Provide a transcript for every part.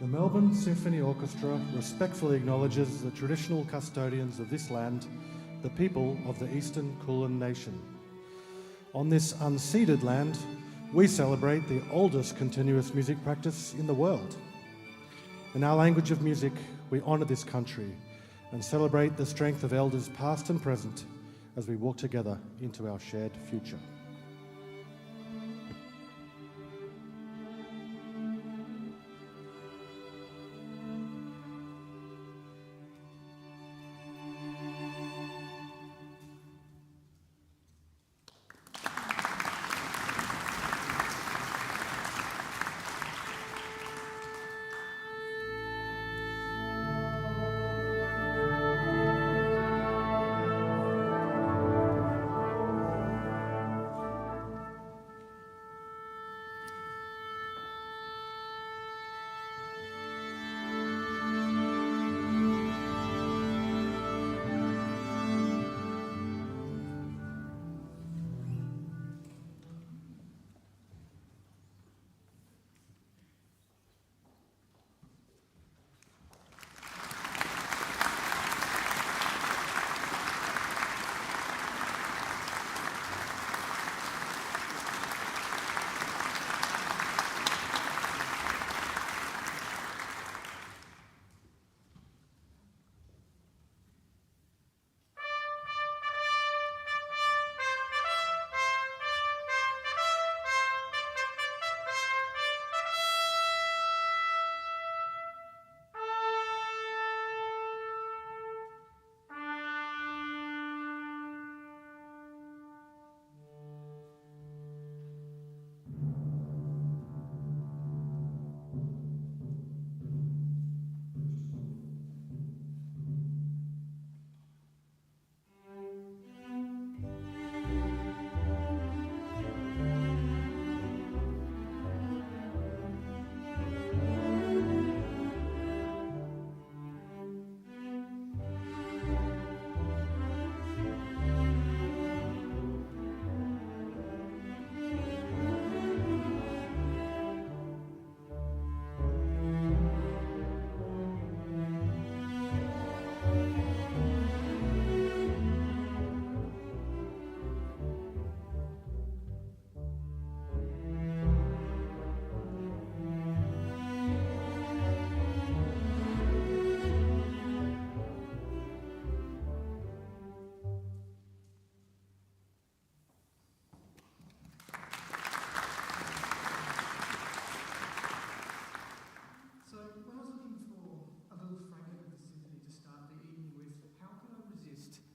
The Melbourne Symphony Orchestra respectfully acknowledges the traditional custodians of this land, the people of the Eastern Kulin Nation. On this unceded land, we celebrate the oldest continuous music practice in the world. In our language of music, we honour this country and celebrate the strength of elders past and present as we walk together into our shared future.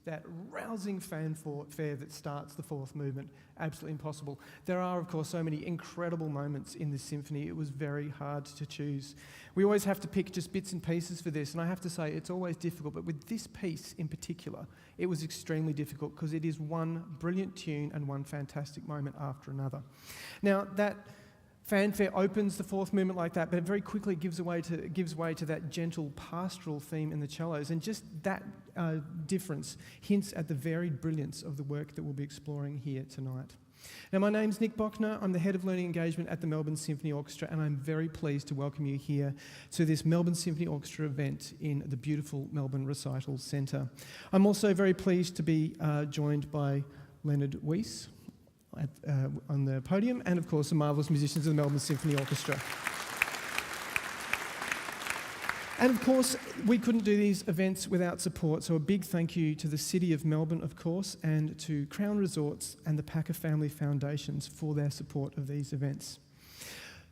That rousing fanfare that starts the fourth movement. Absolutely impossible. There are, of course, so many incredible moments in this symphony. It was very hard to choose. We always have to pick just bits and pieces for this, and I have to say it's always difficult, but with this piece in particular, it was extremely difficult because it is one brilliant tune and one fantastic moment after another. Now, that fanfare opens the fourth movement like that, but it very quickly gives way to that gentle pastoral theme in the cellos, and just that difference hints at the varied brilliance of the work that we'll be exploring here tonight. Now, my name's Nick Bochner. I'm the Head of Learning Engagement at the Melbourne Symphony Orchestra, and I'm very pleased to welcome you here to this Melbourne Symphony Orchestra event in the beautiful Melbourne Recital Centre. I'm also very pleased to be joined by Leonard Weiss on the podium, and of course the marvellous musicians of the Melbourne Symphony Orchestra. And of course, we couldn't do these events without support, so a big thank you to the City of Melbourne, of course, and to Crown Resorts and the Packer Family Foundations for their support of these events.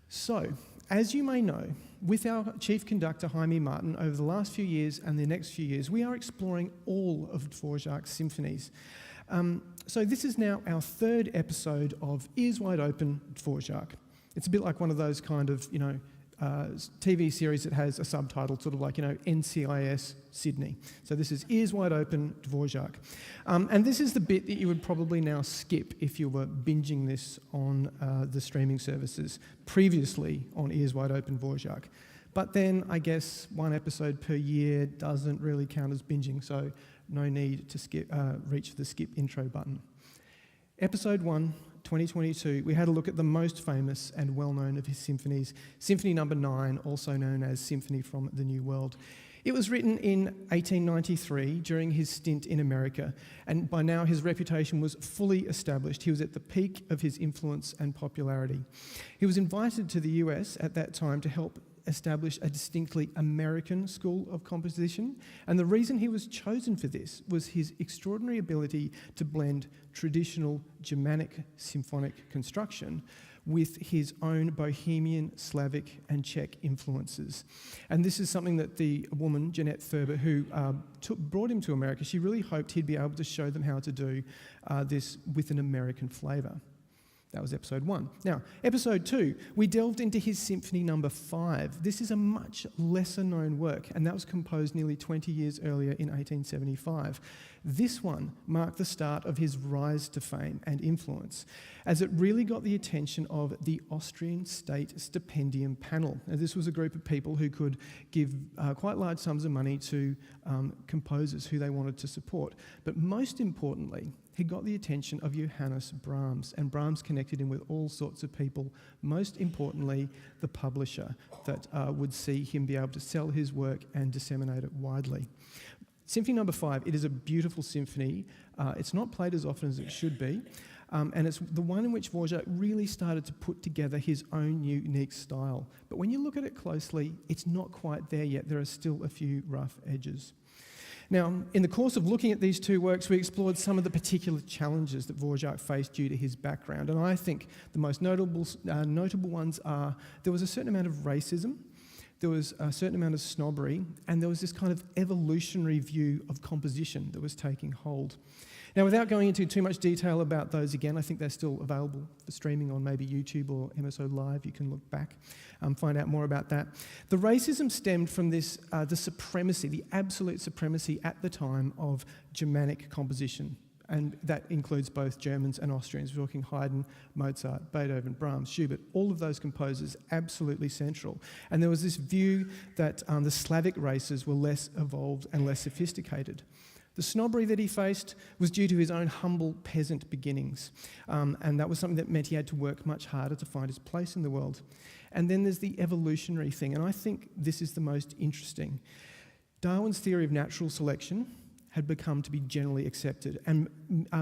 So, as you may know, with our Chief Conductor, Jaime Martin, over the last few years and the next few years, we are exploring all of Dvořák's symphonies. So this is now our third episode of Ears Wide Open Dvořák. It's a bit like one of those kind of, TV series that has a subtitle, sort of like, NCIS Sydney. So this is Ears Wide Open Dvořák. And this is the bit that you would probably now skip if you were binging this on the streaming services previously on Ears Wide Open Dvořák. But then I guess one episode per year doesn't really count as binging, so no need to reach the skip intro button. Episode 1, 2022, we had a look at the most famous and well-known of his symphonies, Symphony No. 9, also known as Symphony from the New World. It was written in 1893 during his stint in America, and by now his reputation was fully established. He was at the peak of his influence and popularity. He was invited to the US at that time to help establish a distinctly American school of composition, and the reason he was chosen for this was his extraordinary ability to blend traditional Germanic symphonic construction with his own Bohemian, Slavic and Czech influences. And this is something that the woman, Jeanette Thurber, who brought him to America, she really hoped he'd be able to show them how to do this with an American flavour. That was episode 1. Now, episode 2, we delved into his Symphony No. 5. This is a much lesser known work, and that was composed nearly 20 years earlier in 1875. This one marked the start of his rise to fame and influence, as it really got the attention of the Austrian State Stipendium Panel. Now, this was a group of people who could give quite large sums of money to composers who they wanted to support. But most importantly, he got the attention of Johannes Brahms, and Brahms connected him with all sorts of people, most importantly, the publisher that would see him be able to sell his work and disseminate it widely. Symphony No. 5, it is a beautiful symphony. It's not played as often as it should be, and it's the one in which Dvorak really started to put together his own unique style. But when you look at it closely, it's not quite there yet. There are still a few rough edges. Now, in the course of looking at these two works, we explored some of the particular challenges that Dvorak faced due to his background, and I think the most notable ones are there was a certain amount of racism, there was a certain amount of snobbery, and there was this kind of evolutionary view of composition that was taking hold. Now, without going into too much detail about those again, I think they're still available for streaming on maybe YouTube or MSO Live. You can look back, find out more about that. The racism stemmed from this, the supremacy, the absolute supremacy at the time of Germanic composition. And that includes both Germans and Austrians. We're talking Haydn, Mozart, Beethoven, Brahms, Schubert, all of those composers absolutely central. And there was this view that the Slavic races were less evolved and less sophisticated. The snobbery that he faced was due to his own humble peasant beginnings, and that was something that meant he had to work much harder to find his place in the world. And then there's the evolutionary thing, and I think this is the most interesting. Darwin's theory of natural selection had become to be generally accepted, and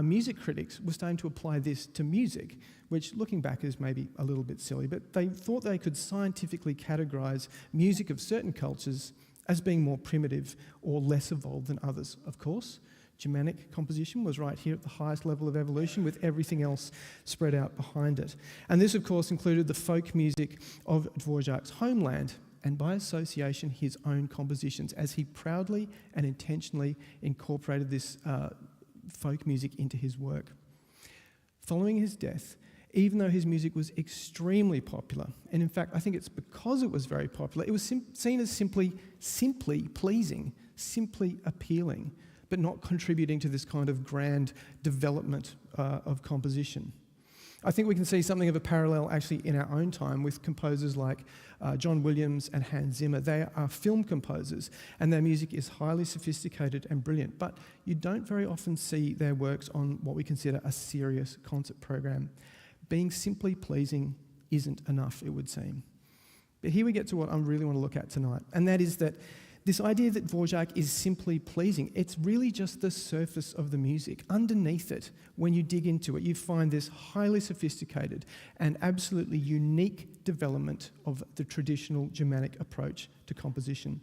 music critics were starting to apply this to music, which looking back is maybe a little bit silly, but they thought they could scientifically categorise music of certain cultures as being more primitive or less evolved than others. Of course, Germanic composition was right here at the highest level of evolution, with everything else spread out behind it. And this, of course, included the folk music of Dvorak's homeland, and by association, his own compositions, as he proudly and intentionally incorporated this folk music into his work. Following his death, even though his music was extremely popular, and in fact, I think it's because it was very popular, it was seen as simply pleasing, simply appealing, but not contributing to this kind of grand development of composition. I think we can see something of a parallel actually in our own time with composers like John Williams and Hans Zimmer. They are film composers, and their music is highly sophisticated and brilliant, but you don't very often see their works on what we consider a serious concert program. Being simply pleasing isn't enough, it would seem. But here we get to what I really want to look at tonight, and that is that this idea that Dvorak is simply pleasing, it's really just the surface of the music. Underneath it, when you dig into it, you find this highly sophisticated and absolutely unique development of the traditional Germanic approach to composition.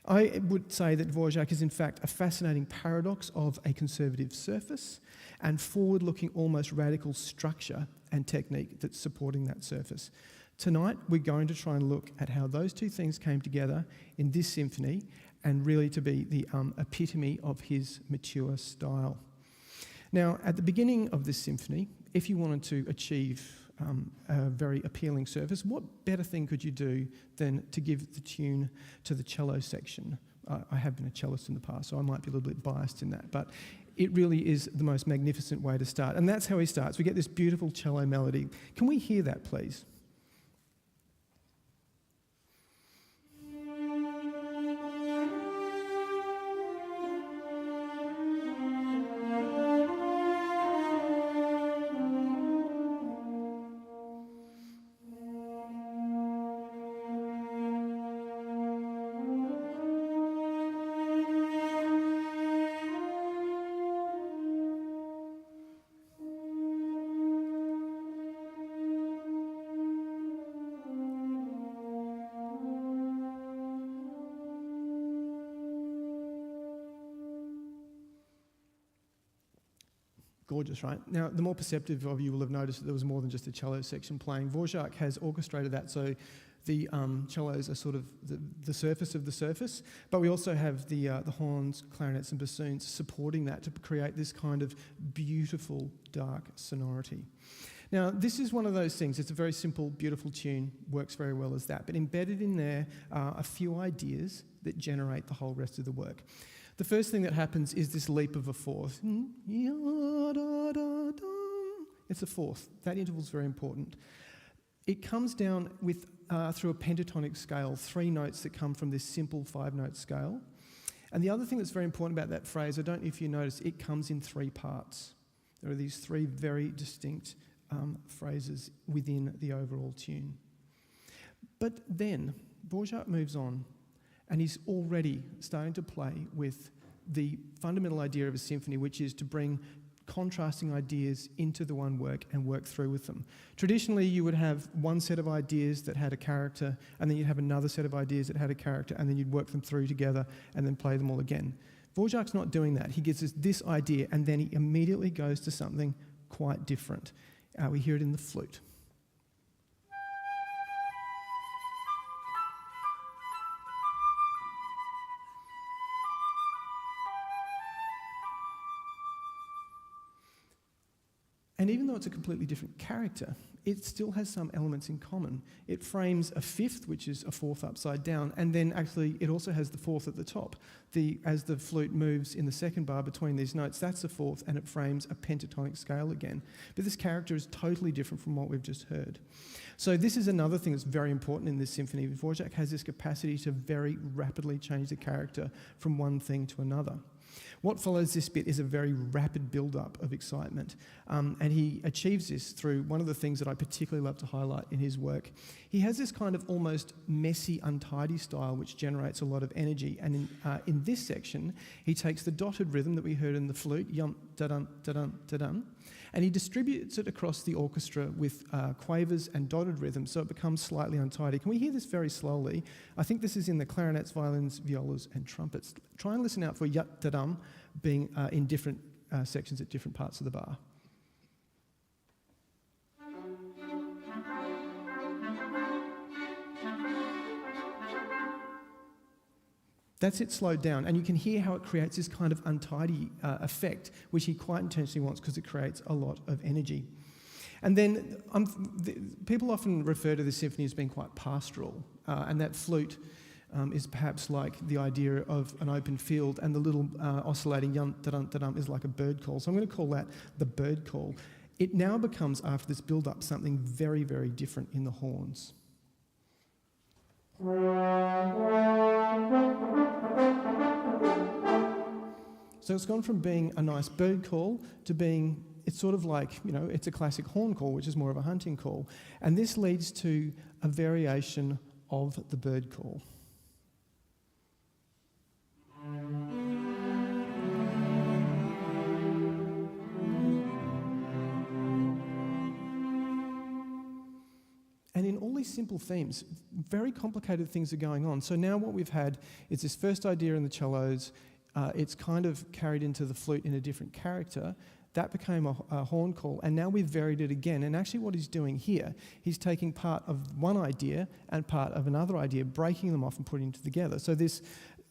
I would say that Dvorak is in fact a fascinating paradox of a conservative surface and forward-looking, almost radical structure and technique that's supporting that surface. Tonight, we're going to try and look at how those two things came together in this symphony, and really to be the epitome of his mature style. Now, at the beginning of this symphony, if you wanted to achieve a very appealing surface, what better thing could you do than to give the tune to the cello section? I have been a cellist in the past, so I might be a little bit biased in that, but it really is the most magnificent way to start. And that's how he starts. We get this beautiful cello melody. Can we hear that, please? Gorgeous, right? Now, the more perceptive of you will have noticed that there was more than just a cello section playing. Dvorak has orchestrated that, so the cellos are sort of the surface of the surface, but we also have the horns, clarinets and bassoons supporting that to create this kind of beautiful, dark sonority. Now, this is one of those things. It's a very simple, beautiful tune, works very well as that, but embedded in there are a few ideas that generate the whole rest of the work. The first thing that happens is this leap of a fourth. It's a fourth. That interval is very important. It comes down with through a pentatonic scale, 3 notes that come from this simple 5-note scale. And the other thing that's very important about that phrase, I don't know if you notice, it comes in 3 parts. There are these 3 very distinct phrases within the overall tune. But then Dvorak moves on, and he's already starting to play with the fundamental idea of a symphony, which is to bring contrasting ideas into the one work and work through with them. Traditionally, you would have one set of ideas that had a character, and then you'd have another set of ideas that had a character, and then you'd work them through together and then play them all again. Dvorak's not doing that. He gives us this idea, and then he immediately goes to something quite different. We hear it in the flute. And even though it's a completely different character, it still has some elements in common. It frames a fifth, which is a fourth upside down, and then actually it also has the fourth at the top. As the flute moves in the second bar between these notes, that's the fourth, and it frames a pentatonic scale again. But this character is totally different from what we've just heard. So this is another thing that's very important in this symphony. Dvorak has this capacity to very rapidly change the character from one thing to another. What follows this bit is a very rapid build-up of excitement, and he achieves this through one of the things that I particularly love to highlight in his work. He has this kind of almost messy, untidy style which generates a lot of energy, and in this section he takes the dotted rhythm that we heard in the flute, yum, da-dum, da-dum, da-dum, and he distributes it across the orchestra with quavers and dotted rhythms, so it becomes slightly untidy. Can we hear this very slowly? I think this is in the clarinets, violins, violas and trumpets. Try and listen out for yut, da-dum being in different sections at different parts of the bar. That's it slowed down, and you can hear how it creates this kind of untidy effect, which he quite intentionally wants because it creates a lot of energy. And then people often refer to the symphony as being quite pastoral, and that flute is perhaps like the idea of an open field, and the little oscillating yum, da-dum, da-dum is like a bird call. So I'm going to call that the bird call. It now becomes, after this build-up, something very, very different in the horns. So it's gone from being a nice bird call to being, it's sort of like, it's a classic horn call, which is more of a hunting call. And this leads to a variation of the bird call. And in all these simple themes, very complicated things are going on. So now what we've had is this first idea in the cellos. It's kind of carried into the flute in a different character. That became a horn call, and now we've varied it again. And actually what he's doing here, he's taking part of one idea and part of another idea, breaking them off and putting them together. So this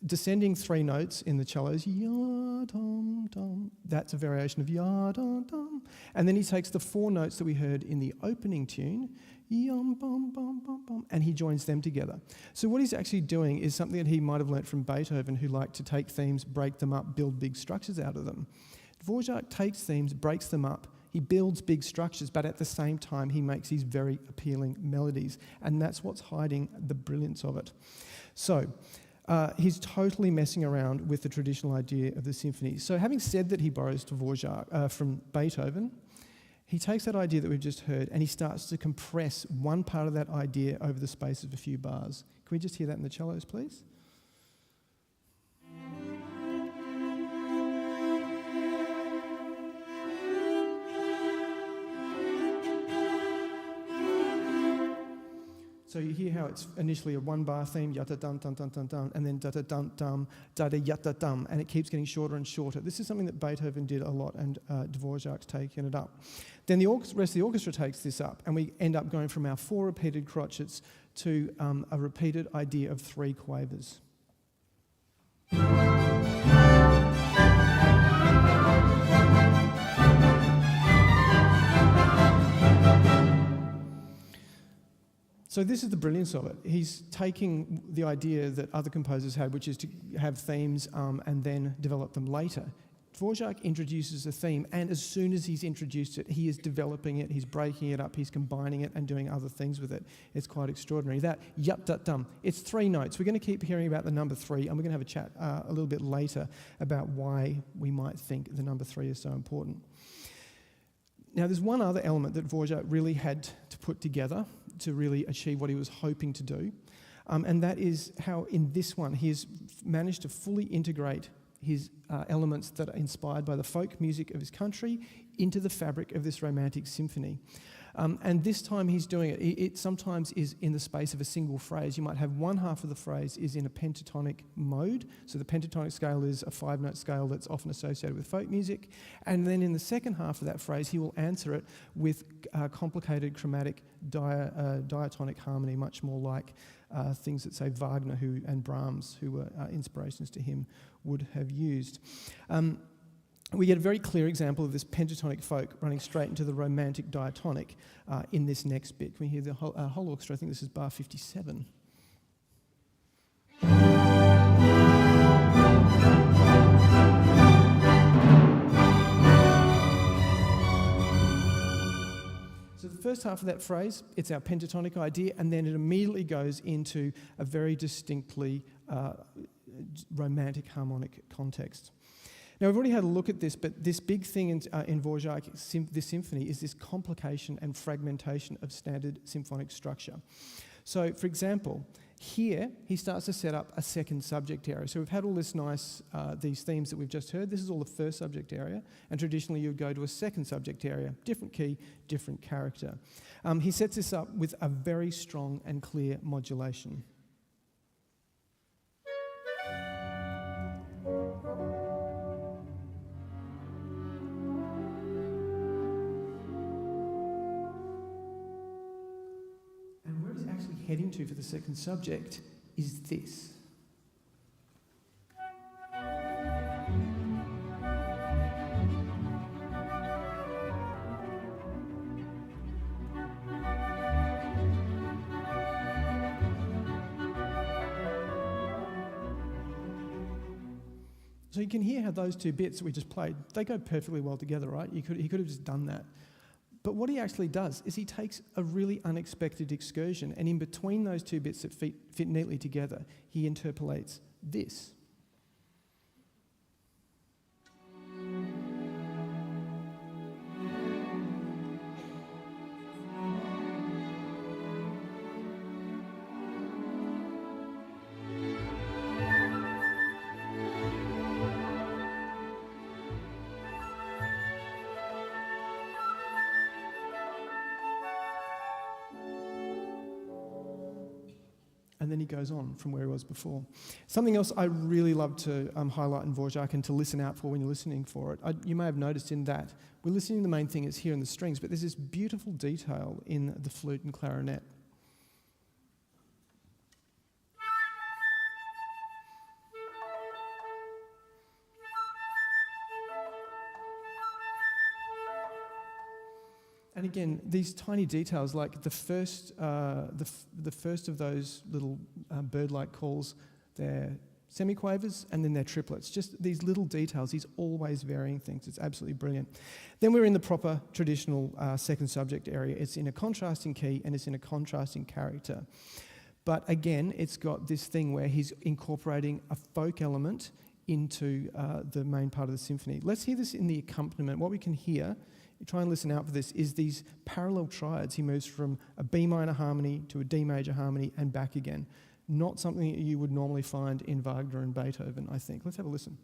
descending 3 notes in the cellos, ya-dum-dum, that's a variation of ya-dum-dum. And then he takes the 4 notes that we heard in the opening tune, yum-bum-bum-bum-bum, and he joins them together. So what he's actually doing is something that he might have learnt from Beethoven, who liked to take themes, break them up, build big structures out of them. Dvorak takes themes, breaks them up, he builds big structures, but at the same time he makes these very appealing melodies, and that's what's hiding the brilliance of it. So he's totally messing around with the traditional idea of the symphony. So having said that he borrows Dvorak from Beethoven, he takes that idea that we've just heard and he starts to compress one part of that idea over the space of a few bars. Can we just hear that in the cellos, please? So you hear how it's initially a one-bar theme, yata dum dum dum dum dum, and then da da dum dum, da da yata dum, and it keeps getting shorter and shorter. This is something that Beethoven did a lot, and Dvorak's taken it up. Then the rest of the orchestra takes this up, and we end up going from our 4 repeated crotchets to a repeated idea of 3 quavers. So this is the brilliance of it. He's taking the idea that other composers had, which is to have themes and then develop them later. Dvorak introduces a theme, and as soon as he's introduced it, he is developing it, he's breaking it up, he's combining it and doing other things with it. It's quite extraordinary. That yut dut dum, it's 3 notes. We're going to keep hearing about the number 3, and we're going to have a chat a little bit later about why we might think the number 3 is so important. Now, there's one other element that Dvorak really had to put together to really achieve what he was hoping to do, and that is how in this one he has managed to fully integrate his elements that are inspired by the folk music of his country into the fabric of this romantic symphony. And this time he's doing it. It sometimes is in the space of a single phrase. You might have one half of the phrase is in a pentatonic mode. So the pentatonic scale is a 5-note scale that's often associated with folk music. And then in the second half of that phrase, he will answer it with complicated chromatic diatonic harmony, much more like things that, say, Wagner and Brahms, who were inspirations to him, would have used. We get a very clear example of this pentatonic folk running straight into the romantic diatonic in this next bit. We hear the whole orchestra. I think this is bar 57. So the first half of that phrase, it's our pentatonic idea, and then it immediately goes into a very distinctly romantic harmonic context. Now, we've already had a look at this, but this big thing in Dvorak, this symphony, is this complication and fragmentation of standard symphonic structure. So, for example, here he starts to set up a second subject area. So we've had all this nice, these themes that we've just heard. This is all the first subject area, and traditionally you would go to a second subject area, different key, different character. He sets this up with a very strong and clear modulation. Heading to for the second subject is this. So you can hear how those 2 bits that we just played, they go perfectly well together, right? He could have just done that. But what he actually does is he takes a really unexpected excursion, and in between those 2 bits that fit neatly together, he interpolates this. And then he goes on from where he was before. Something else I really love to highlight in Dvorak and to listen out for when you're listening for it, you may have noticed in that, we're listening, the main thing is here in the strings, but there's this beautiful detail in the flute and clarinet. And again, these tiny details, like the first of those little bird-like calls, they're semiquavers, and then they're triplets. Just these little details, he's always varying things. It's absolutely brilliant. Then we're in the proper traditional second subject area. It's in a contrasting key, and it's in a contrasting character. But again, it's got this thing where he's incorporating a folk element into the main part of the symphony. Let's hear this in the accompaniment. What we can hear, try and listen out for this, is these parallel triads. He moves from a B minor harmony to a D major harmony and back again. Not something that you would normally find in Wagner and Beethoven, I think. Let's have a listen.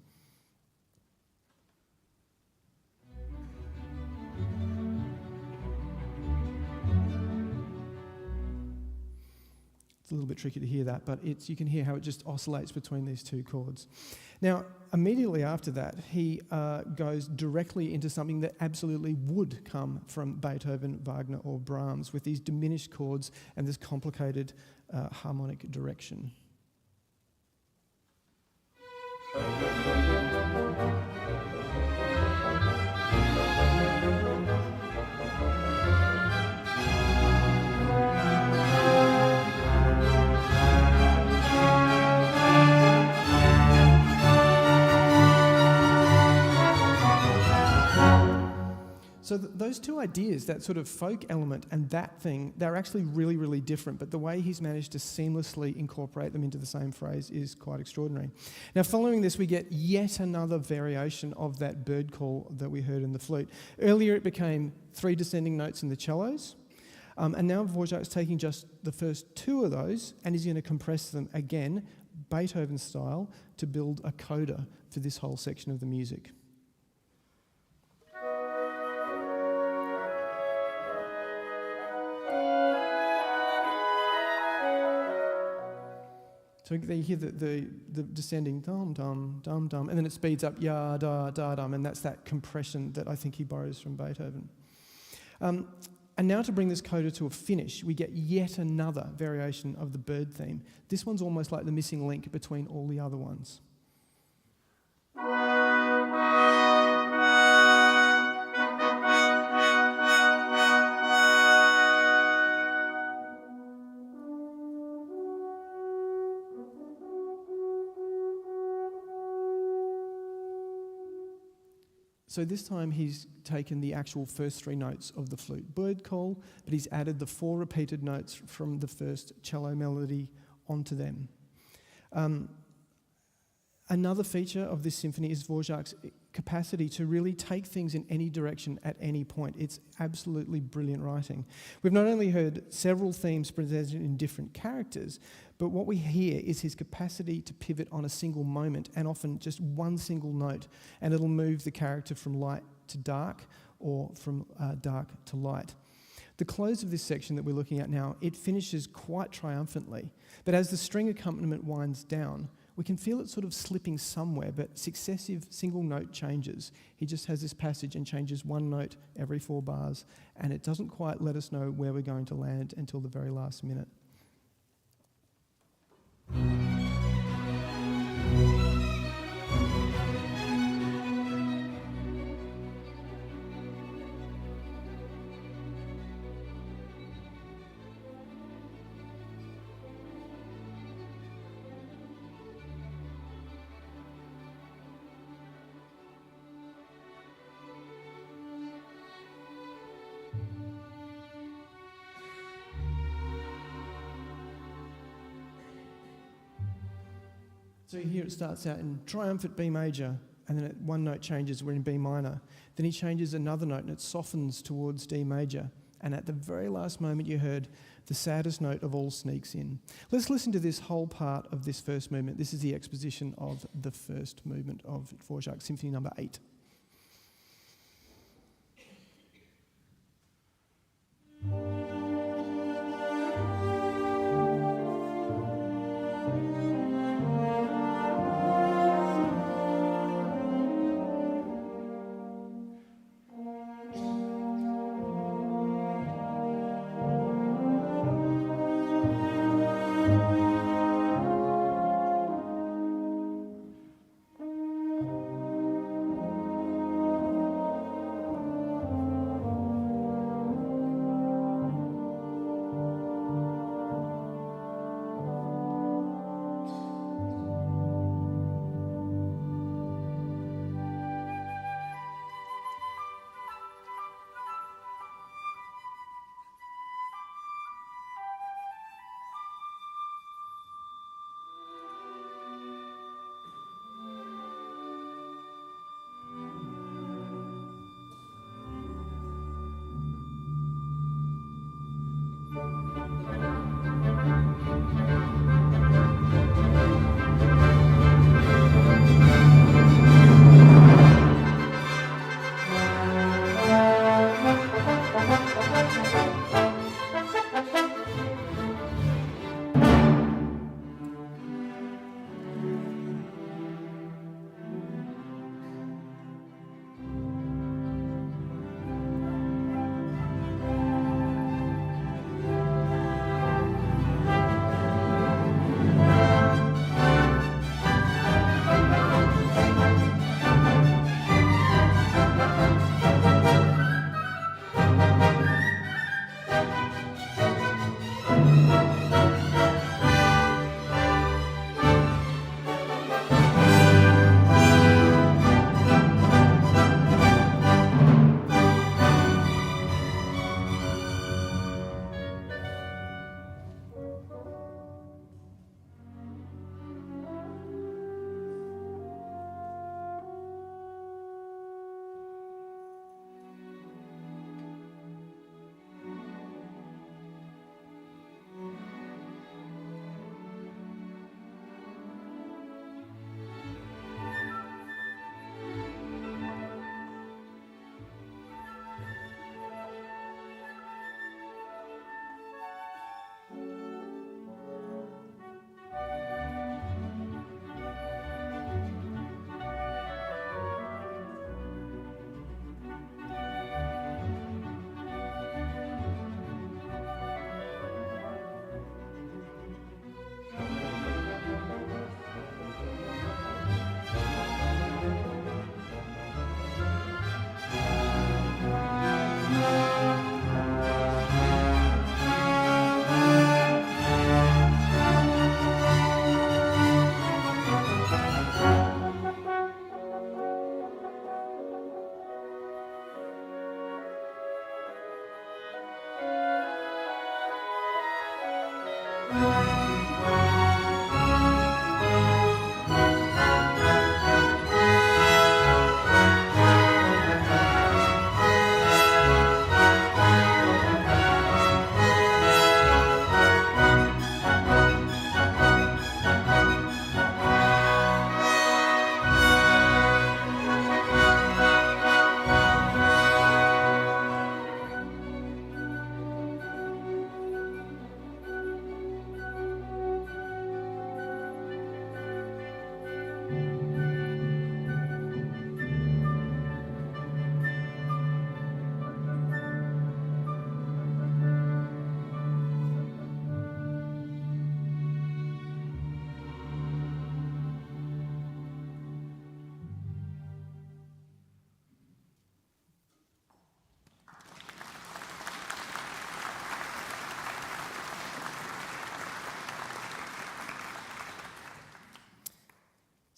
It's a little bit tricky to hear that, but you can hear how it just oscillates between these two chords. Now, immediately after that, he goes directly into something that absolutely would come from Beethoven, Wagner, or Brahms, with these diminished chords and this complicated harmonic direction. So those two ideas, that sort of folk element and that thing, they're actually really, really different, but the way he's managed to seamlessly incorporate them into the same phrase is quite extraordinary. Now, following this, we get yet another variation of that bird call that we heard in the flute. Earlier, it became 3 descending notes in the cellos, and now Dvorak's taking just the first 2 of those, and he's going to compress them again, Beethoven style, to build a coda for this whole section of the music. So you hear the descending dum dum dum dum, and then it speeds up ya da da dum, and that's that compression that I think he borrows from Beethoven. And now to bring this coda to a finish, we get yet another variation of the bird theme. This one's almost like the missing link between all the other ones. So this time he's taken the actual first 3 notes of the flute bird call, but he's added the 4 repeated notes from the first cello melody onto them. Another feature of this symphony is Dvorak's capacity to really take things in any direction at any point. It's absolutely brilliant writing. We've not only heard several themes presented in different characters, but what we hear is his capacity to pivot on a single moment, and often just one single note, and it'll move the character from light to dark or from dark to light. The close of this section that we're looking at now, it finishes quite triumphantly, but as the string accompaniment winds down, we can feel it sort of slipping somewhere, but successive single note changes. He just has this passage and changes one note every 4 bars, and it doesn't quite let us know where we're going to land until the very last minute. So here it starts out in triumphant B major, and then one note changes, we're in B minor. Then he changes another note and it softens towards D major. And at the very last moment you heard the saddest note of all sneaks in. Let's listen to this whole part of this first movement. This is the exposition of the first movement of Dvorak Symphony No. 8.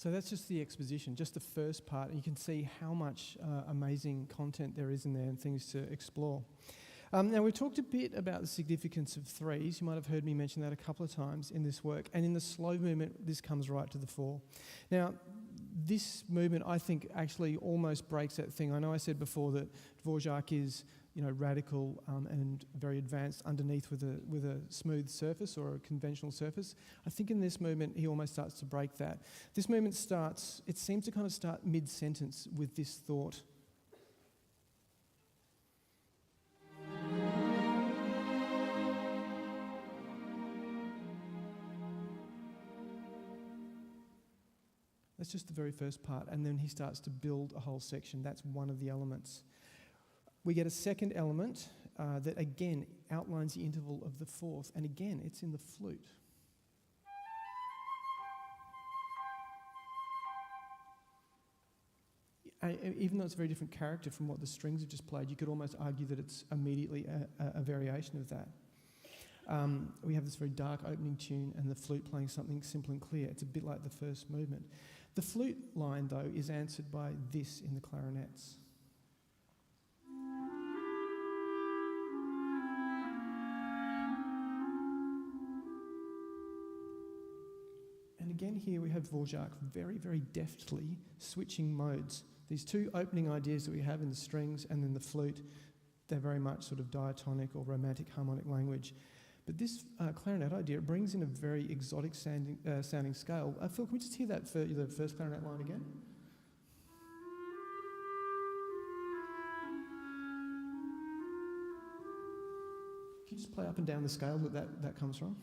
So that's just the exposition, just the first part, and you can see how much amazing content there is in there and things to explore. Now, we talked a bit about the significance of threes. You might have heard me mention that a couple of times in this work. And in the slow movement, this comes right to the fore. Now, this movement, I think, actually almost breaks that thing. I know I said before that Dvorak is, radical and very advanced underneath with a smooth surface or a conventional surface. I think in this movement, he almost starts to break that. This movement it seems to kind of start mid-sentence with this thought. That's just the very first part, and then he starts to build a whole section. That's one of the elements. We get a second element that again outlines the interval of the fourth, and again it's in the flute. Even though it's a very different character from what the strings have just played, you could almost argue that it's immediately a variation of that. We have this very dark opening tune and the flute playing something simple and clear. It's a bit like the first movement. The flute line, though, is answered by this in the clarinets. And again here we have Dvorak very, very deftly switching modes. These two opening ideas that we have in the strings and then the flute, they're very much sort of diatonic or romantic harmonic language. But this clarinet idea, it brings in a very exotic sounding scale. Phil, can we just hear that for the first clarinet line again? Can you just play up and down the scale that comes from?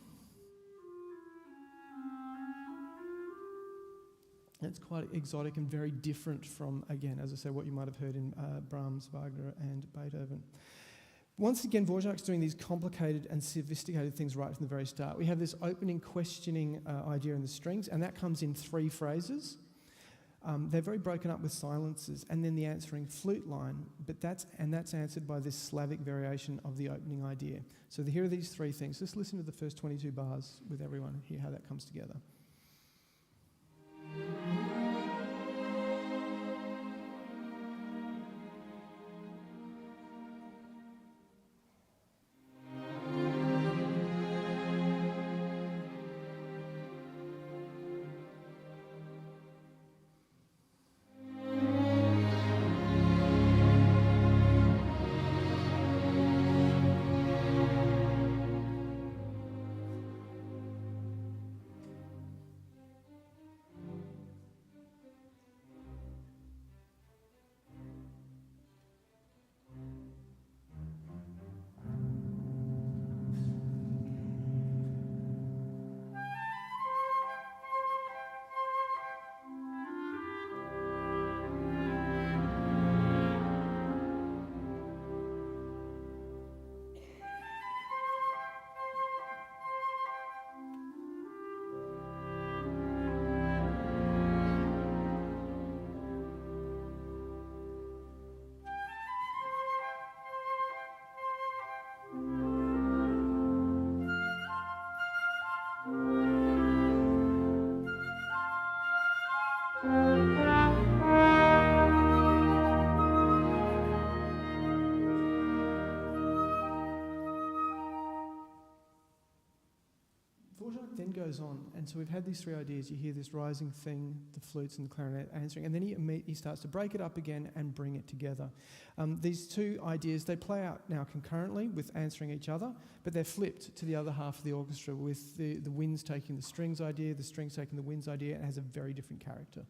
It's quite exotic and very different from, again, as I said, what you might have heard in Brahms, Wagner and Beethoven. Once again, Dvorak's doing these complicated and sophisticated things right from the very start. We have this opening questioning idea in the strings, and that comes in 3 phrases. They're very broken up with silences, and then the answering flute line, but that's answered by this Slavic variation of the opening idea. So here are these 3 things. Just listen to the first 22 bars with everyone and hear how that comes together. Dvorak then goes on, and so we've had these 3 ideas. You hear this rising thing, the flutes and the clarinet answering, and then he starts to break it up again and bring it together. These 2 ideas, they play out now concurrently with answering each other, but they're flipped to the other half of the orchestra with the winds taking the strings idea, the strings taking the winds idea, and it has a very different character.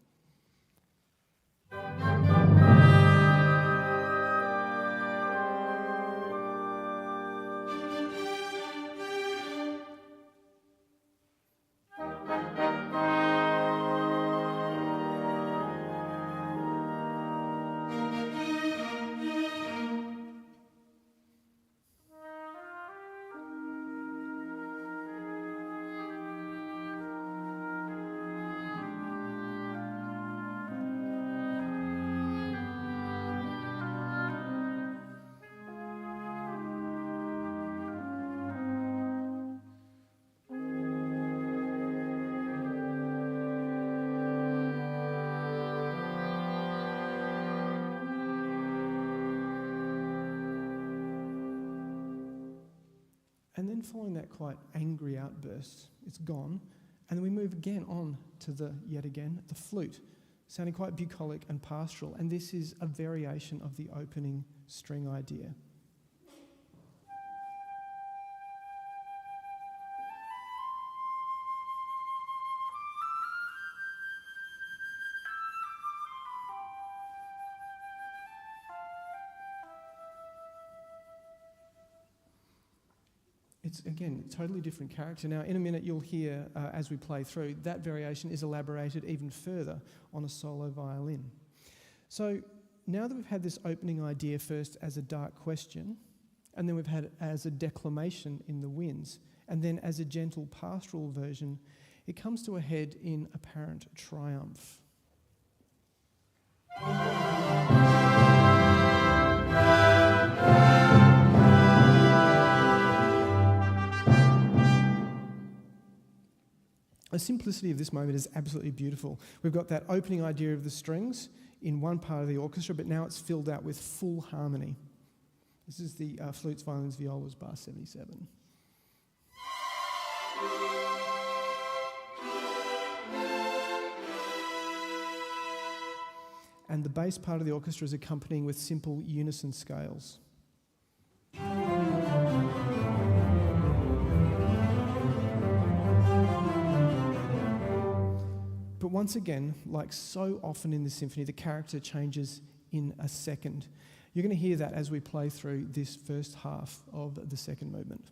then following that quite angry outburst, it's gone, and then we move again on to yet again, the flute, sounding quite bucolic and pastoral, and this is a variation of the opening string idea. It's, again, a totally different character. Now, in a minute, you'll hear, as we play through, that variation is elaborated even further on a solo violin. So, now that we've had this opening idea first as a dark question, and then we've had it as a declamation in the winds, and then as a gentle pastoral version, it comes to a head in apparent triumph. The simplicity of this moment is absolutely beautiful. We've got that opening idea of the strings in one part of the orchestra, but now it's filled out with full harmony. This is the flutes, violins, violas, bar 77. And the bass part of the orchestra is accompanying with simple unison scales. But once again, like so often in the symphony, the character changes in a second. You're going to hear that as we play through this first half of the second movement.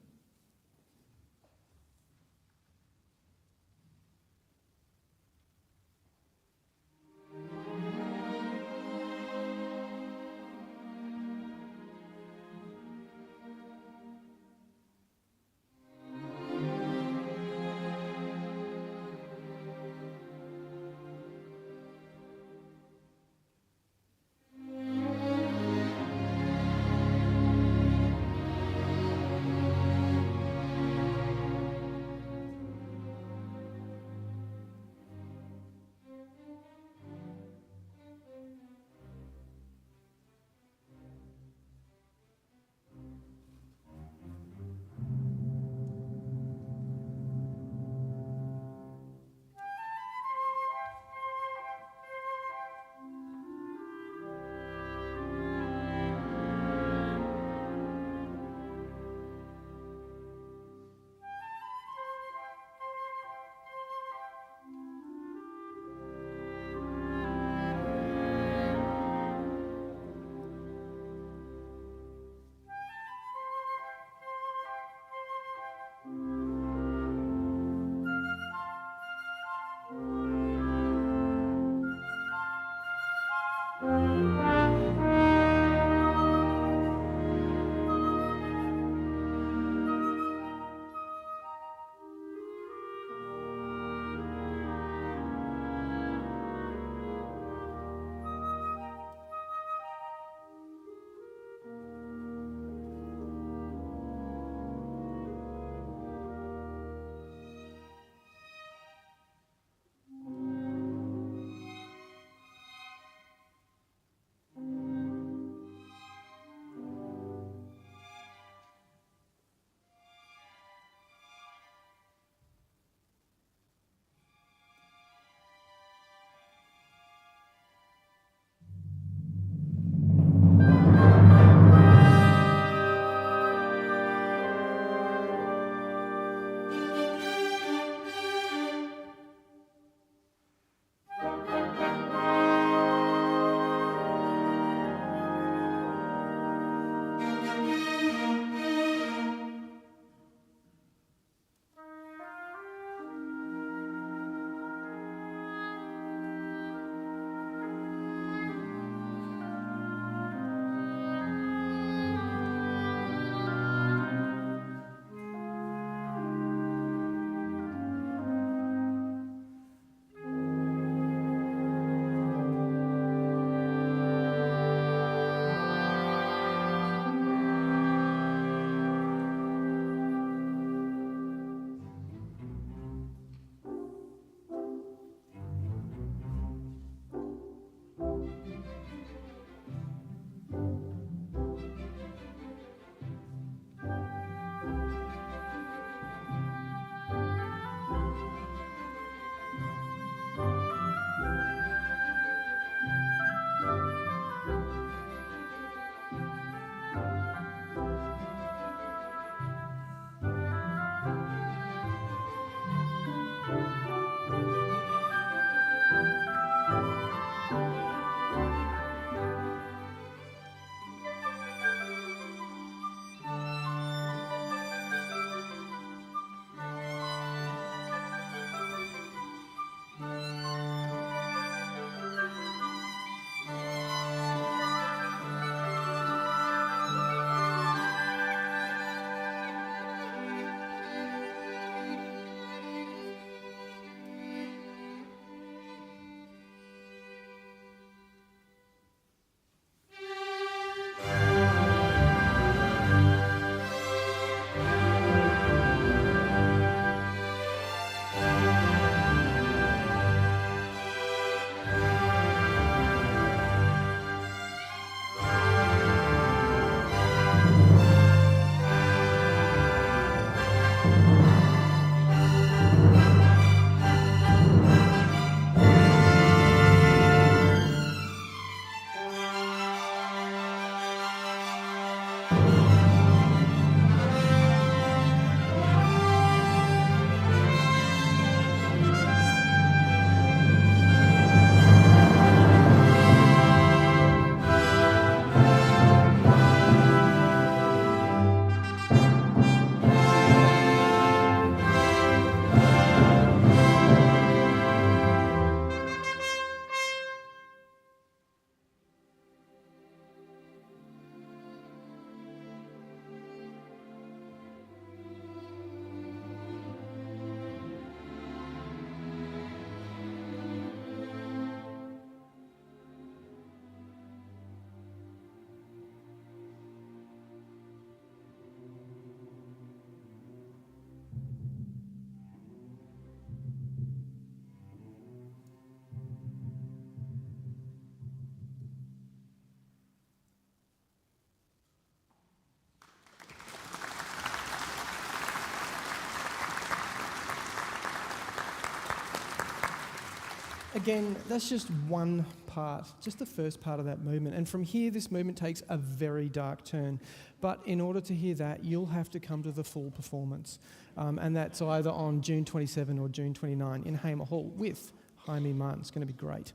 again, that's just one part, just the first part of that movement. And from here, this movement takes a very dark turn. But in order to hear that, you'll have to come to the full performance. And that's either on June 27 or June 29 in Hamer Hall with Jaime Martin. It's going to be great.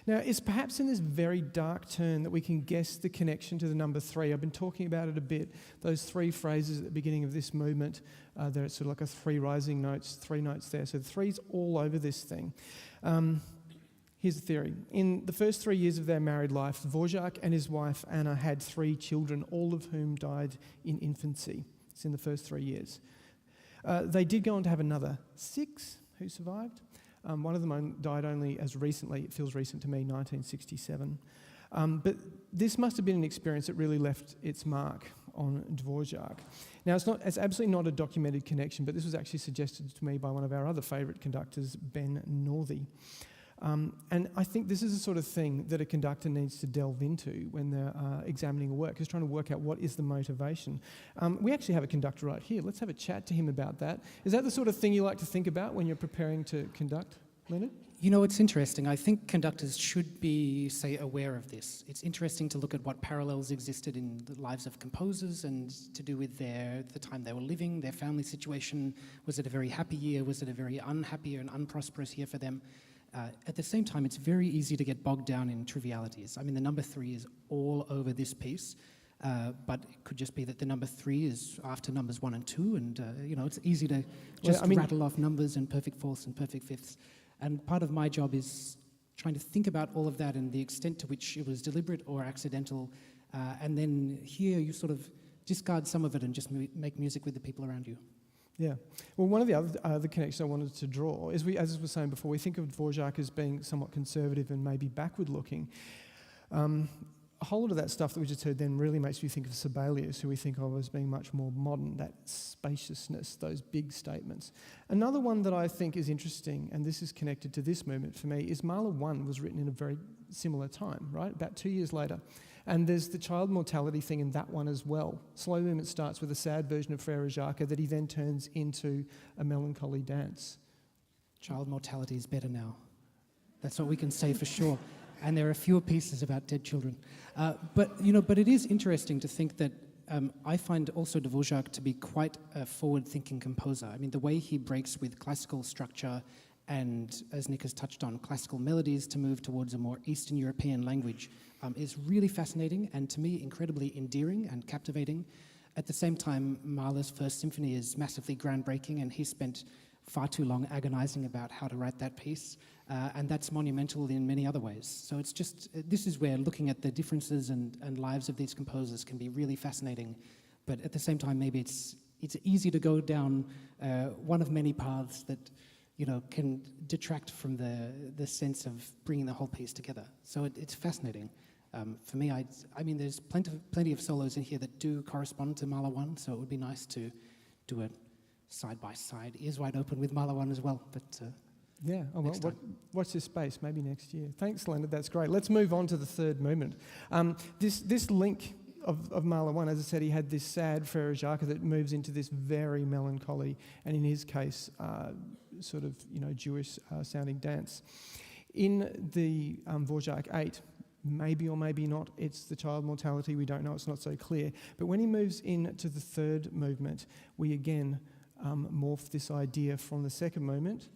Now, it's perhaps in this very dark turn that we can guess the connection to the number 3. I've been talking about it a bit, those 3 phrases at the beginning of this movement. They're sort of like 3 rising notes, 3 notes there. So the 3's all over this thing. Here's the theory. In the first 3 years of their married life, Dvorak and his wife Anna had 3 children, all of whom died in infancy. It's in the first 3 years. They did go on to have another 6 who survived. One of them died only as recently, it feels recent to me, 1967. But this must have been an experience that really left its mark on Dvorak. Now, it's absolutely not a documented connection, but this was actually suggested to me by one of our other favourite conductors, Ben Northey. And I think this is the sort of thing that a conductor needs to delve into when they're examining a work, is trying to work out what is the motivation. We actually have a conductor right here. Let's have a chat to him about that. Is that the sort of thing you like to think about when you're preparing to conduct, Leonard? You know, it's interesting. I think conductors should be, say, aware of this. It's interesting to look at what parallels existed in the lives of composers and to do with the time they were living, their family situation. Was it a very happy year? Was it a very unhappy or an unprosperous year for them? At the same time, it's very easy to get bogged down in trivialities. I mean, the number 3 is all over this piece, but it could just be that the number 3 is after numbers 1 and 2, and it's easy to just rattle off numbers and perfect fourths and perfect fifths. And part of my job is trying to think about all of that and the extent to which it was deliberate or accidental, and then here you sort of discard some of it and just make music with the people around you. Yeah. Well, one of the other connections I wanted to draw is, as I was saying before, we think of Dvorak as being somewhat conservative and maybe backward-looking. A whole lot of that stuff that we just heard then really makes me think of Sibelius, who we think of as being much more modern, that spaciousness, those big statements. Another one that I think is interesting, and this is connected to this movement for me, is Mahler 1 was written in a very similar time, right? About 2 years later. And there's the child mortality thing in that one as well. Slow movement starts with a sad version of Frère Jacques that he then turns into a melancholy dance. Child mortality is better now. That's what we can say for sure. And there are fewer pieces about dead children. But it is interesting to think that I find also Dvorak to be quite a forward-thinking composer. I mean, the way he breaks with classical structure and, as Nick has touched on, classical melodies to move towards a more Eastern European language is really fascinating and, to me, incredibly endearing and captivating. At the same time, Mahler's First Symphony is massively groundbreaking, and he spent far too long agonizing about how to write that piece, and that's monumental in many other ways. So it's just, this is where looking at the differences and lives of these composers can be really fascinating, but at the same time, maybe it's easy to go down one of many paths that can detract from the sense of bringing the whole piece together. So it's fascinating. For me, I mean, there's plenty of solos in here that do correspond to Mahler 1, so it would be nice to do a side-by-side, ears wide open with Mahler 1 as well. But yeah, watch this space, maybe next year. Thanks, Leonard, that's great. Let's move on to the third movement. This link of Mahler 1, as I said, he had this sad Frère Jacques that moves into this very melancholy, and in his case, sort of Jewish sounding dance. In the Dvorak 8, maybe or maybe not, it's the child mortality, we don't know, it's not so clear. But when he moves into the third movement, we again morph this idea from the second movement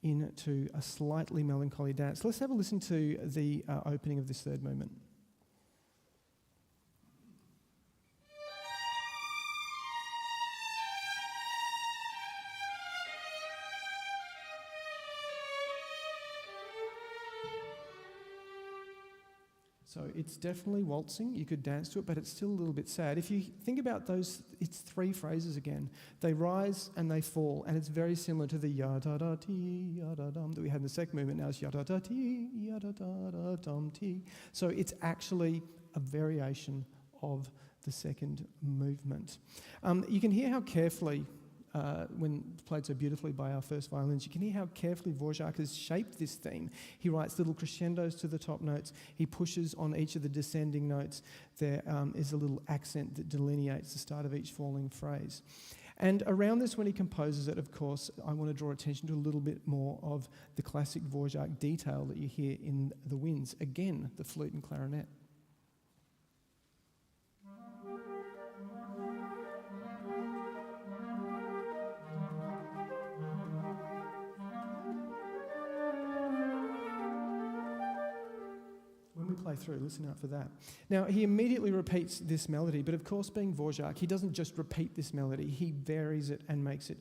into a slightly melancholy dance. Let's have a listen to the opening of this third movement. So it's definitely waltzing, you could dance to it, but it's still a little bit sad. If you think about those, it's 3 phrases again. They rise and they fall, and it's very similar to the ya-da-da-ti, ya-da-dum that we had in the second movement. Now it's ya-da-da-ti, ya-da-da-da-dum-ti. So it's actually a variation of the second movement. You can hear how carefully, when played so beautifully by our first violins, you can hear how carefully Dvorak has shaped this theme. He writes little crescendos to the top notes. He pushes on each of the descending notes. There is a little accent that delineates the start of each falling phrase. And around this, when he composes it, of course, I want to draw attention to a little bit more of the classic Dvorak detail that you hear in the winds. Again, the flute and clarinet. Play through, listen out for that. Now, he immediately repeats this melody, but of course, being Dvorak, he doesn't just repeat this melody, he varies it and makes it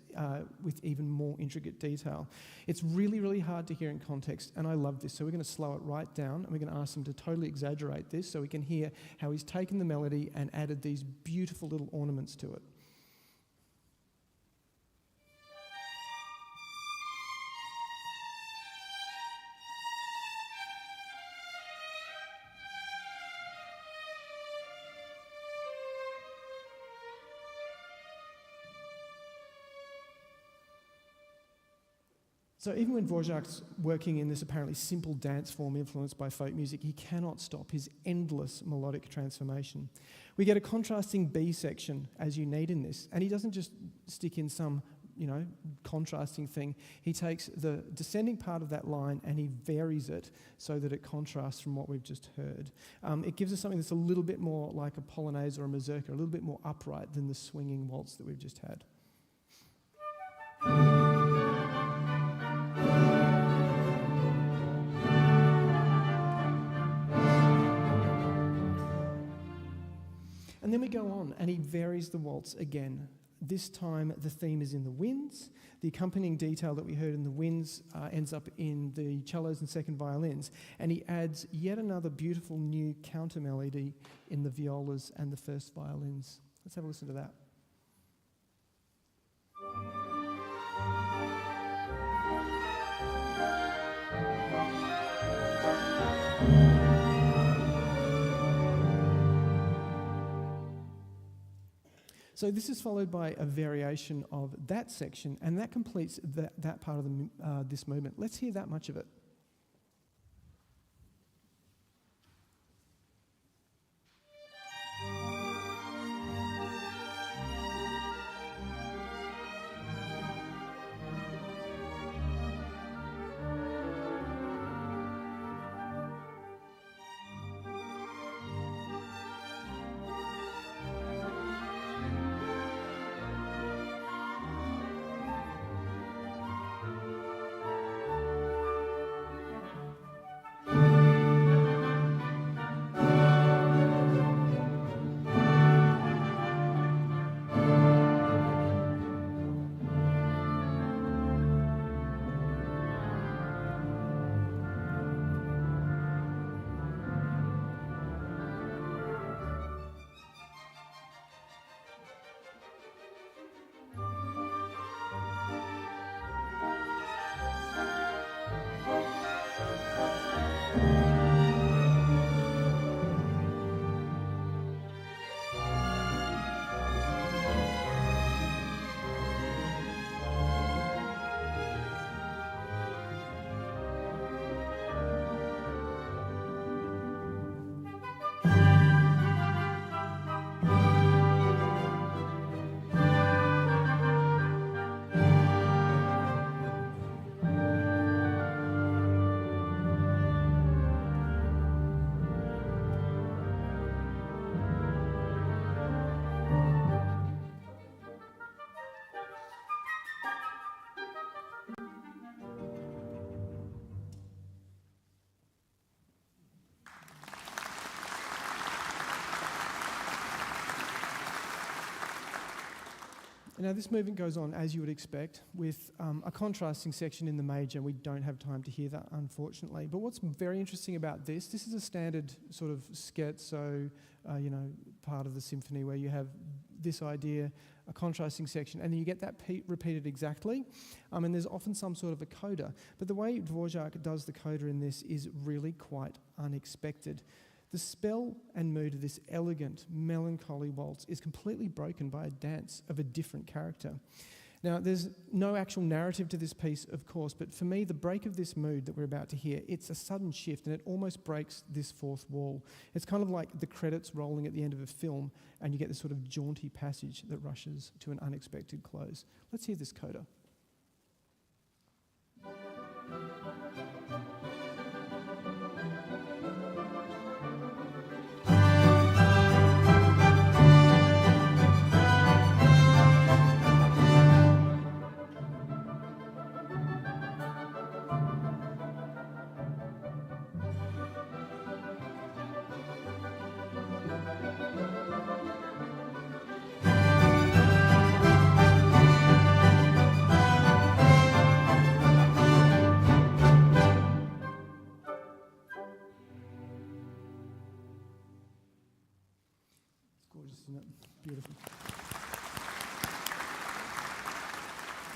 with even more intricate detail. It's really, really hard to hear in context, and I love this, so we're going to slow it right down, and we're going to ask him to totally exaggerate this so we can hear how he's taken the melody and added these beautiful little ornaments to it. So even when Dvorak's working in this apparently simple dance form influenced by folk music, he cannot stop his endless melodic transformation. We get a contrasting B section, as you need in this, and he doesn't just stick in some, contrasting thing. He takes the descending part of that line and he varies it so that it contrasts from what we've just heard. It gives us something that's a little bit more like a polonaise or a mazurka, a little bit more upright than the swinging waltz that we've just had. And then we go on, and he varies the waltz again. This time, the theme is in the winds. The accompanying detail that we heard in the winds ends up in the cellos and second violins. And he adds yet another beautiful new counter melody in the violas and the first violins. Let's have a listen to that. So this is followed by a variation of that section, and that completes that part of this movement. Let's hear that much of it. Now this movement goes on as you would expect with a contrasting section in the major. We don't have time to hear that, unfortunately. But what's very interesting about this is a standard sort of scherzo, part of the symphony where you have this idea, a contrasting section, and then you get that repeated exactly. And there's often some sort of a coda. But the way Dvorak does the coda in this is really quite unexpected. The spell and mood of this elegant, melancholy waltz is completely broken by a dance of a different character. Now, there's no actual narrative to this piece, of course, but for me, the break of this mood that we're about to hear, it's a sudden shift, and it almost breaks this fourth wall. It's kind of like the credits rolling at the end of a film, and you get this sort of jaunty passage that rushes to an unexpected close. Let's hear this coda. Gorgeous, isn't it? Beautiful.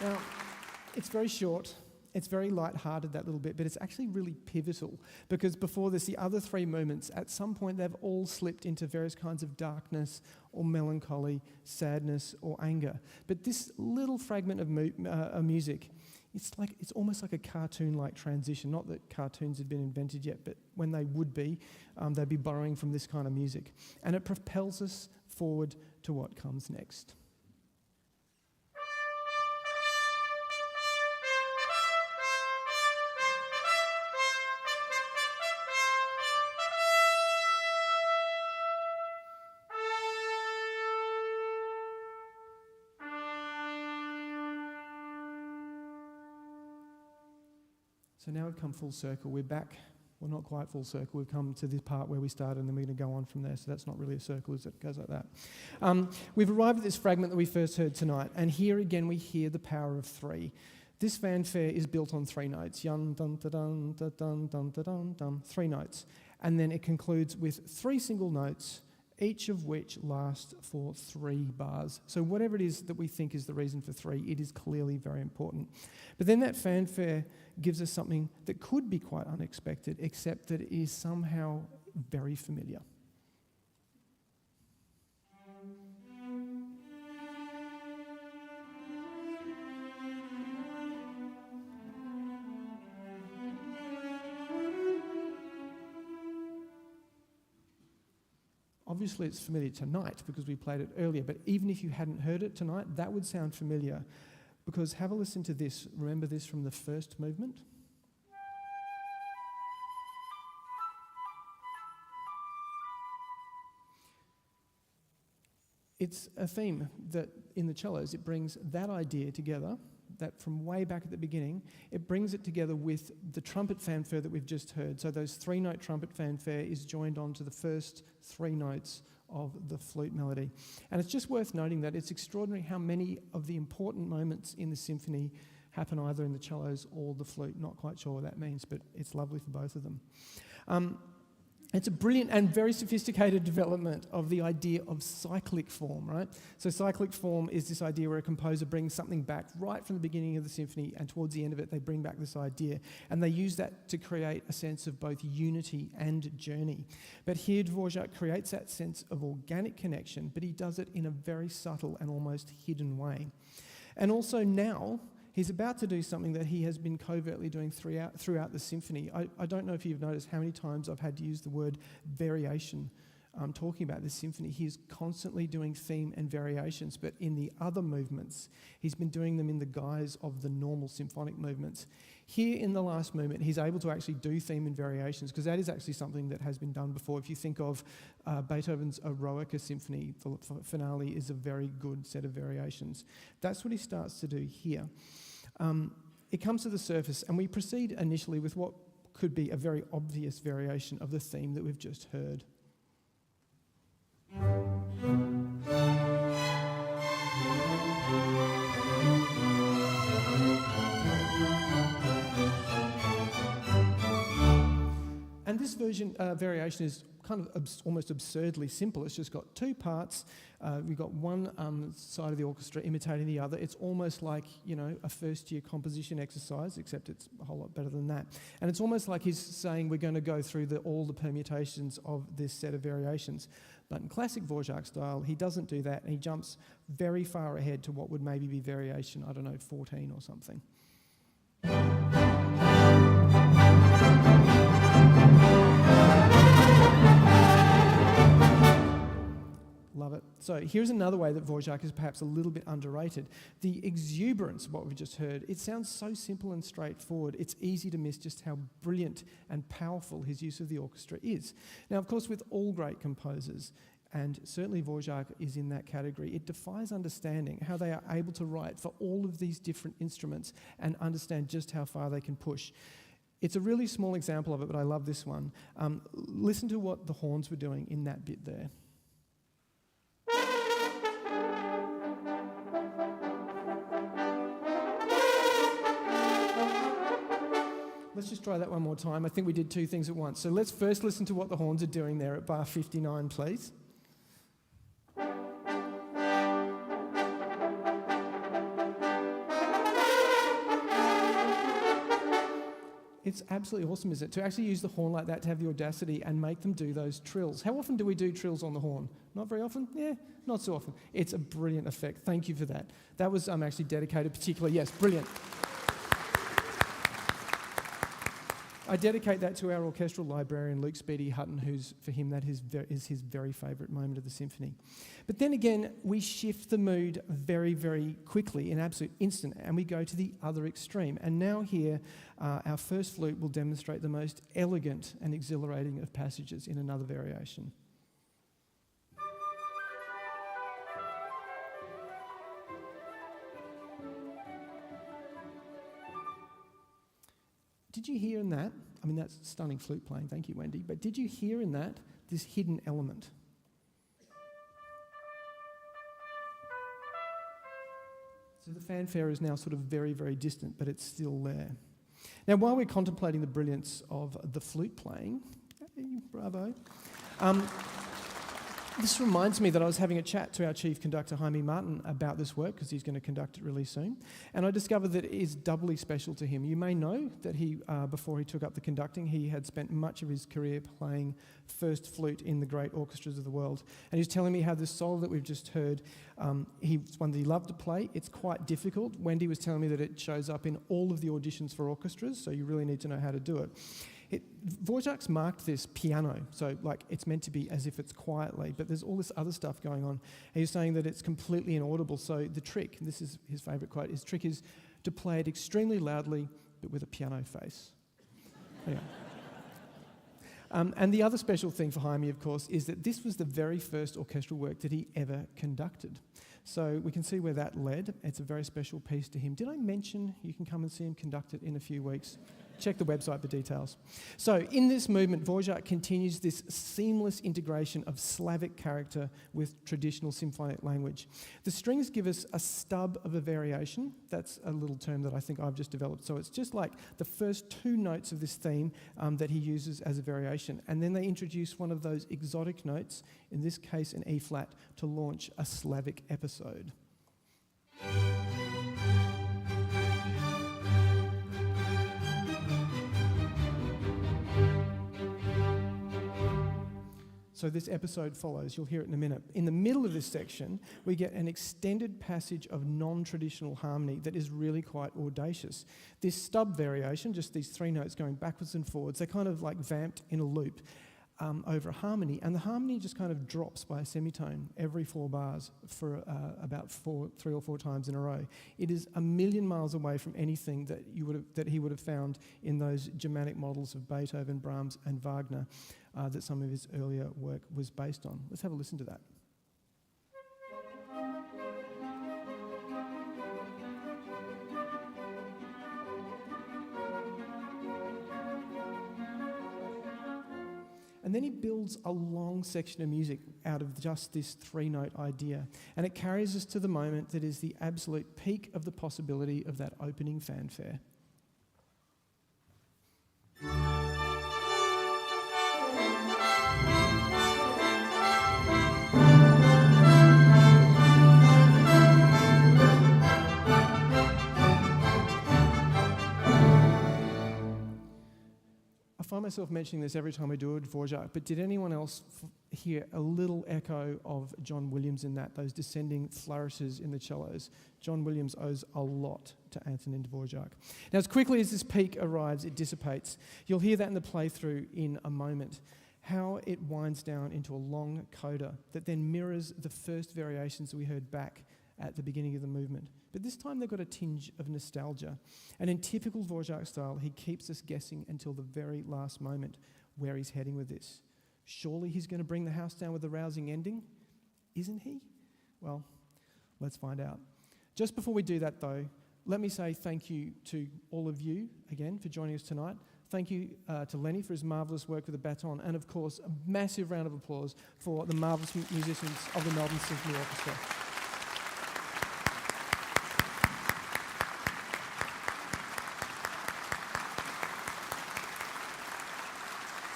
Now, it's very short, it's very light-hearted, that little bit, but it's actually really pivotal, because before this, the other three movements, at some point they've all slipped into various kinds of darkness or melancholy, sadness or anger. But this little fragment of music, it's almost like a cartoon-like transition. Not that cartoons had been invented yet, but when they would be, they'd be borrowing from this kind of music. And it propels us forward to what comes next. So now we've come full circle. We're back, well, not quite full circle. We've come to this part where we started, and then we're going to go on from there. So that's not really a circle, is it? It goes like that. We've arrived at this fragment that we first heard tonight, and here again we hear the power of three. This fanfare is built on three notes. Yun, dun, da, dun, da, dun, dun, da, dun, dun, three notes. And then it concludes with three single notes, each of which last for 3 bars. So whatever it is that we think is the reason for 3, it is clearly very important. But then that fanfare gives us something that could be quite unexpected, except that it is somehow very familiar. Obviously, it's familiar tonight because we played it earlier, but even if you hadn't heard it tonight, that would sound familiar, because have a listen to this. Remember this from the first movement? It's a theme that in the cellos, it brings that idea together, that from way back at the beginning, it brings it together with the trumpet fanfare that we've just heard. So those 3-note trumpet fanfare is joined on to the first 3 notes of the flute melody. And it's just worth noting that it's extraordinary how many of the important moments in the symphony happen either in the cellos or the flute. Not quite sure what that means, but it's lovely for both of them. It's a brilliant and very sophisticated development of the idea of cyclic form, right? So cyclic form is this idea where a composer brings something back right from the beginning of the symphony, and towards the end of it, they bring back this idea. And they use that to create a sense of both unity and journey. But here, Dvorak creates that sense of organic connection, but he does it in a very subtle and almost hidden way. And also now, he's about to do something that he has been covertly doing throughout the symphony. I don't know if you've noticed how many times I've had to use the word variation talking about this symphony. He's constantly doing theme and variations, but in the other movements, he's been doing them in the guise of the normal symphonic movements. Here in the last movement, he's able to actually do theme and variations, because that is actually something that has been done before. If you think of Beethoven's Eroica Symphony, the finale is a very good set of variations. That's what he starts to do here. It comes to the surface, and we proceed initially with what could be a very obvious variation of the theme that we've just heard. And this variation is kind kind of almost absurdly simple. It's just got two parts. We've got one side of the orchestra imitating the other. It's almost like, you know, a first-year composition exercise, except it's a whole lot better than that. And it's almost like he's saying we're going to go through all the permutations of this set of variations. But in classic Dvorak style, he doesn't do that, and he jumps very far ahead to what would maybe be variation, I don't know, 14 or something. Love it. So here's another way that Dvorak is perhaps a little bit underrated. The exuberance of what we've just heard, it sounds so simple and straightforward. It's easy to miss just how brilliant and powerful his use of the orchestra is. Now, of course, with all great composers, and certainly Dvorak is in that category, it defies understanding how they are able to write for all of these different instruments and understand just how far they can push. It's a really small example of it, but I love this one. Listen to what the horns were doing in that bit there. Let's just try that one more time. I think we did two things at once. So let's first listen to what the horns are doing there at bar 59, please. It's absolutely awesome, isn't it? To actually use the horn like that, to have the audacity and make them do those trills. How often do we do trills on the horn? Not very often? Yeah, not so often. It's a brilliant effect. Thank you for that. That was actually dedicated particularly. Yes, brilliant. I dedicate that to our orchestral librarian, Luke Speedy Hutton, who's, for him, that is his very favourite moment of the symphony. But then again, we shift the mood very, very quickly, in an absolute instant, and we go to the other extreme. And now here, our first flute will demonstrate the most elegant and exhilarating of passages in another variation. Did you hear in that, I mean that's stunning flute playing, thank you Wendy, but did you hear in that this hidden element? So the fanfare is now sort of very, very distant, but it's still there. Now while we're contemplating the brilliance of the flute playing, bravo, this reminds me that I was having a chat to our chief conductor, Jaime Martin, about this work, because he's going to conduct it really soon. And I discovered that it is doubly special to him. You may know that he, before he took up the conducting, he had spent much of his career playing first flute in the great orchestras of the world. And he was telling me how this solo that we've just heard, it's one that he loved to play. It's quite difficult. Wendy was telling me that it shows up in all of the auditions for orchestras, so you really need to know how to do it. Dvorak's marked this piano, so like it's meant to be as if it's quietly, but there's all this other stuff going on. And he's saying that it's completely inaudible, so the trick, and this is his favourite quote, his trick is to play it extremely loudly, but with a piano face. Yeah. And the other special thing for Jaime, of course, is that this was the very first orchestral work that he ever conducted. So we can see where that led. It's a very special piece to him. Did I mention you can come and see him conduct it in a few weeks? Check the website for details. So in this movement, Dvorak continues this seamless integration of Slavic character with traditional symphonic language. The strings give us a stub of a variation. That's a little term that I think I've just developed. So it's just like the first two notes of this theme that he uses as a variation. And then they introduce one of those exotic notes, in this case an E-flat, to launch a Slavic episode. So this episode follows, you'll hear it in a minute. In the middle of this section, we get an extended passage of non-traditional harmony that is really quite audacious. This stub variation, just these three notes going backwards and forwards, they're kind of like vamped in a loop over a harmony, and the harmony just kind of drops by a semitone every 4 bars for about 3 or 4 times in a row. It is a million miles away from anything that he would have found in those Germanic models of Beethoven, Brahms, and Wagner that some of his earlier work was based on. Let's have a listen to that. And then he builds a long section of music out of just this 3-note idea. And it carries us to the moment that is the absolute peak of the possibility of that opening fanfare. myself mentioning this every time we do a Dvorak, but did anyone else hear a little echo of John Williams in that, those descending flourishes in the cellos? John Williams owes a lot to Antonin Dvorak. Now, as quickly as this peak arrives, it dissipates. You'll hear that in the playthrough in a moment, how it winds down into a long coda that then mirrors the first variations we heard back at the beginning of the movement. But this time they've got a tinge of nostalgia. And in typical Dvorak style, he keeps us guessing until the very last moment where he's heading with this. Surely he's going to bring the house down with a rousing ending? Isn't he? Well, let's find out. Just before we do that, though, let me say thank you to all of you, again, for joining us tonight. Thank you to Lenny for his marvellous work with the baton, and of course, a massive round of applause for the marvellous musicians of the Melbourne Symphony Orchestra.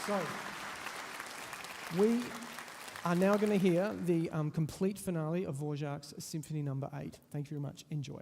So, we are now going to hear the complete finale of Dvorak's Symphony No. 8. Thank you very much. Enjoy.